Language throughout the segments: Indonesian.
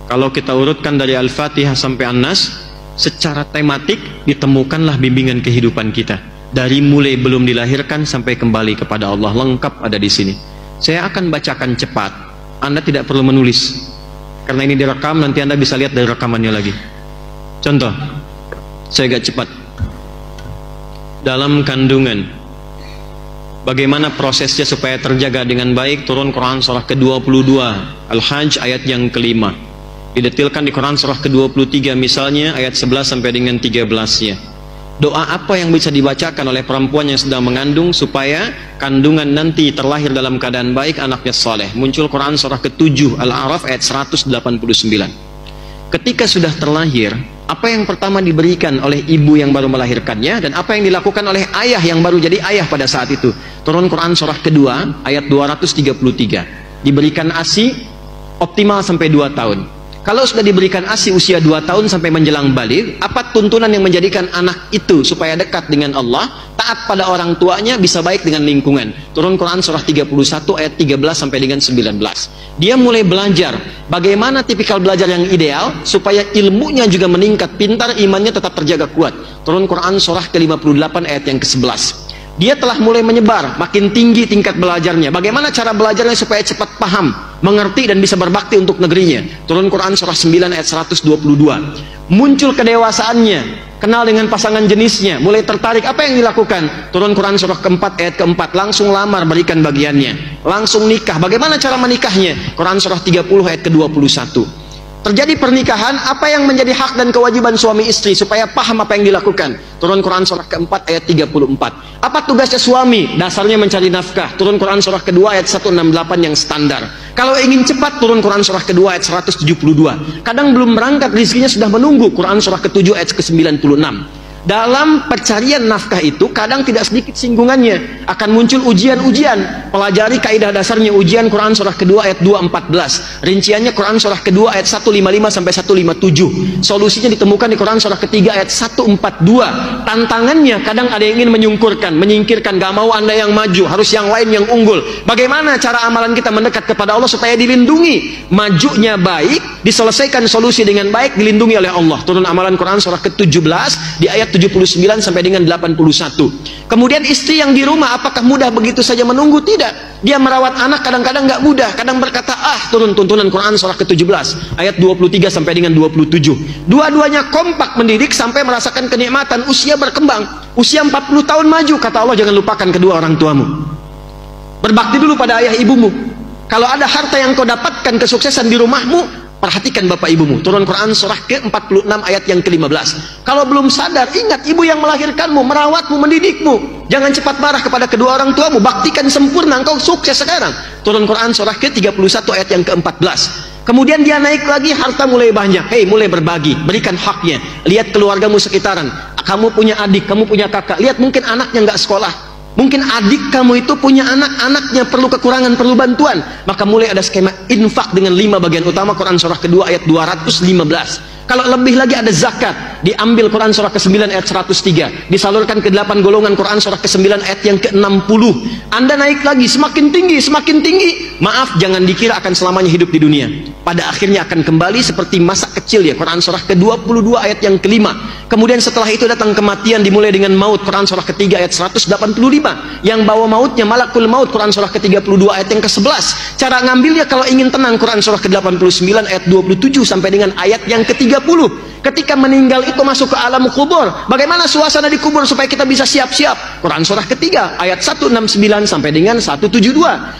Kalau kita urutkan dari Al-Fatihah sampai An-Nas, secara tematik ditemukanlah bimbingan kehidupan kita. Dari mulai belum dilahirkan sampai kembali kepada Allah, lengkap ada di sini. Saya akan bacakan cepat. Anda tidak perlu menulis. Karena ini direkam, nanti Anda bisa lihat dari rekamannya lagi. Contoh, saya agak cepat. Dalam kandungan, bagaimana prosesnya supaya terjaga dengan baik? Turun Quran surah ke-22 Al-Hajj ayat yang kelima. Didetilkan di Quran surah ke-23 misalnya ayat 11 sampai dengan 13-nya. Doa apa yang bisa dibacakan oleh perempuan yang sedang mengandung supaya kandungan nanti terlahir dalam keadaan baik, anaknya saleh? Muncul Quran surah ke-7 Al-A'raf ayat 189. Ketika sudah terlahir, apa yang pertama diberikan oleh ibu yang baru melahirkannya, dan apa yang dilakukan oleh ayah yang baru jadi ayah pada saat itu? Turun Quran surah kedua ayat 233. Diberikan ASI optimal sampai 2 tahun. Kalau sudah diberikan ASI usia 2 tahun sampai menjelang baligh, apa tuntunan yang menjadikan anak itu supaya dekat dengan Allah, taat pada orang tuanya, bisa baik dengan lingkungan? Turun Quran surah 31 ayat 13 sampai dengan 19. Dia mulai belajar bagaimana tipikal belajar yang ideal supaya ilmunya juga meningkat, pintar, imannya tetap terjaga kuat. Turun Quran surah ke-58 ayat yang ke-11. Dia telah mulai menyebar, makin tinggi tingkat belajarnya. Bagaimana cara belajarnya supaya cepat paham, mengerti, dan bisa berbakti untuk negerinya? Turun Quran surah 9 ayat 122. Muncul kedewasaannya, kenal dengan pasangan jenisnya, mulai tertarik. Apa yang dilakukan? Turun Quran surah keempat ayat keempat. Langsung lamar, berikan bagiannya. Langsung nikah. Bagaimana cara menikahnya? Quran surah 30 ayat ke-21. Terjadi pernikahan, apa yang menjadi hak dan kewajiban suami istri supaya paham apa yang dilakukan? Turun Quran surah keempat ayat 34. Apa tugasnya suami? Dasarnya mencari nafkah. Turun Quran surah kedua ayat 168 yang standar. Kalau ingin cepat, turun Quran surah kedua ayat 172. Kadang belum berangkat, rezekinya sudah menunggu. Quran surah ke-7 ayat ke-96. Dalam pencarian nafkah itu kadang tidak sedikit singgungannya, akan muncul ujian-ujian. Pelajari kaidah dasarnya, ujian Quran surah kedua ayat 214. Rinciannya Quran surah kedua ayat 155 sampai 157. Solusinya ditemukan di Quran surah ketiga ayat 142. Tantangannya kadang ada yang ingin menyingkirkan, gak mau Anda yang maju, harus yang lain yang unggul. Bagaimana cara amalan kita mendekat kepada Allah supaya dilindungi? Majunya baik, diselesaikan solusi dengan baik, dilindungi oleh Allah. Turun amalan Quran surah ke-17 di ayat 79 sampai dengan 81. Kemudian istri yang di rumah, apakah mudah begitu saja menunggu? Tidak. Dia merawat anak kadang-kadang nggak mudah, kadang berkata turun tuntunan Quran surah ke-17 ayat 23 sampai dengan 27. Dua-duanya kompak mendidik sampai merasakan kenikmatan. Usia berkembang, usia 40 tahun maju. Kata Allah, jangan lupakan kedua orang tuamu. Berbakti dulu pada ayah ibumu. Kalau ada harta yang kau dapatkan kesuksesan di rumahmu, perhatikan bapak ibumu. Turun Quran surah ke-46 ayat yang ke-15. Kalau belum sadar, ingat ibu yang melahirkanmu, merawatmu, mendidikmu. Jangan cepat marah kepada kedua orang tuamu. Baktikan sempurna, engkau sukses sekarang. Turun Quran surah ke-31 ayat yang ke-14. Kemudian dia naik lagi, harta mulai banyak. Mulai berbagi, berikan haknya. Lihat keluargamu sekitaran. Kamu punya adik, kamu punya kakak. Lihat, mungkin anaknya nggak sekolah. Mungkin adik kamu itu punya anak-anaknya perlu kekurangan, perlu bantuan. Maka mulai ada skema infak dengan 5 bagian utama. Quran surah kedua ayat 215. Kalau lebih lagi ada zakat, diambil Quran surah ke-9 ayat 103, disalurkan ke 8 golongan. Quran surah ke-9 ayat yang ke-60. Anda naik lagi, semakin tinggi, semakin tinggi. Maaf, jangan dikira akan selamanya hidup di dunia. Pada akhirnya akan kembali seperti masa kecil ya. Quran surah ke-22 ayat yang ke-5. Kemudian setelah itu datang kematian, dimulai dengan maut. Quran surah ke-3 ayat 185. Yang bawa mautnya malakul maut. Quran surah ke-32 ayat yang ke-11. Cara ngambilnya kalau ingin tenang, Quran surah ke-89 ayat 27 sampai dengan ayat yang ke-30. Ketika meninggal itu masuk ke alam kubur, bagaimana suasana di kubur supaya kita bisa siap-siap? Quran surah ketiga ayat 169 sampai dengan 172.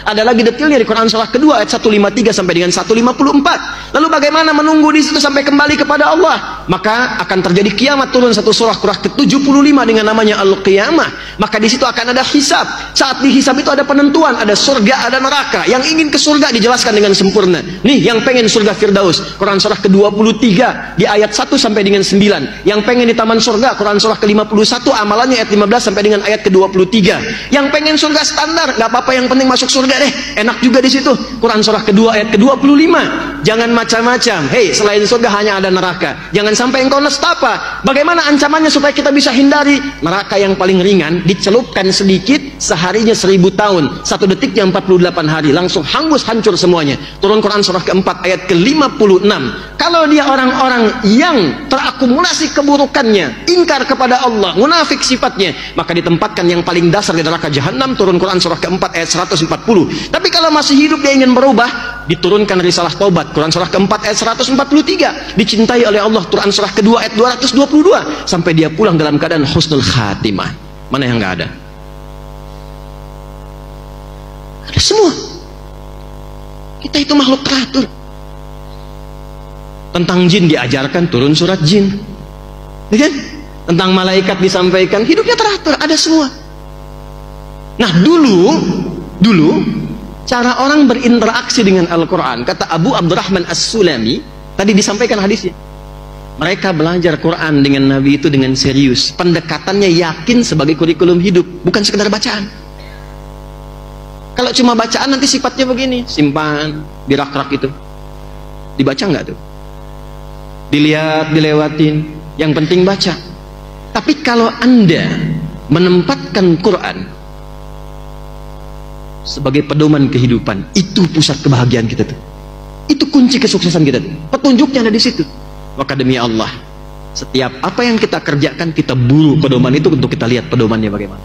Ada lagi detailnya di Quran surah kedua ayat 153 sampai dengan 154. Lalu bagaimana menunggu di situ sampai kembali kepada Allah? Maka akan terjadi kiamat. Turun satu surah Quran ke-75 dengan namanya Al-Qiyamah. Maka di situ akan ada hisab. Saat dihisab itu ada penentuan, ada surga, ada neraka. Yang ingin ke surga dijelaskan dengan sempurna. Nih, yang pengen surga Firdaus, Quran surah ke-23 di ayat 1 sampai dengan 9. Yang pengen di taman surga, Quran surah ke-51 amalannya ayat 15 sampai dengan ayat ke-23. Yang pengen surga standar, nggak apa-apa, yang penting masuk surga deh, enak juga di situ. Quran surah kedua ayat ke-25. Jangan macam-macam. Selain surga hanya ada neraka. Jangan sampai engkau nestapa. Bagaimana ancamannya supaya kita bisa hindari? Neraka yang paling ringan dicelupkan sedikit, seharinya 1000 tahun, 1 detiknya 48 hari, langsung hangus, hancur semuanya. Turun Quran surah keempat ayat ke-56. Kalau dia orang-orang yang terakumulasi keburukannya, ingkar kepada Allah, munafik sifatnya, maka ditempatkan yang paling dasar di neraka jahanam. Turun Quran surah keempat ayat 140. Tapi kalau masih hidup dia ingin berubah, diturunkan risalah taubat Quran surah keempat ayat 143. Dicintai oleh Allah Quran surah kedua ayat 222. Sampai dia pulang dalam keadaan husnul khatimah. Mana yang nggak ada? Ada semua. Kita itu makhluk teratur. Tentang jin diajarkan, turun surat jin, ya kan? Tentang malaikat disampaikan, hidupnya teratur, ada semua. Nah dulu cara orang berinteraksi dengan Al-Quran, kata Abu Abdurrahman As-Sulami, tadi disampaikan hadisnya, mereka belajar Quran dengan Nabi itu dengan serius, pendekatannya yakin sebagai kurikulum hidup, bukan sekedar bacaan. Kalau cuma bacaan nanti sifatnya begini, simpan di rak-rak itu, dibaca nggak tuh? Dilihat, dilewatin, yang penting baca. Tapi kalau Anda menempatkan Quran sebagai pedoman kehidupan, itu pusat kebahagiaan kita tuh. Itu kunci kesuksesan kita tuh. Petunjuknya ada di situ. Maka demi Allah, setiap apa yang kita kerjakan, kita buru pedoman itu untuk kita lihat pedomannya bagaimana.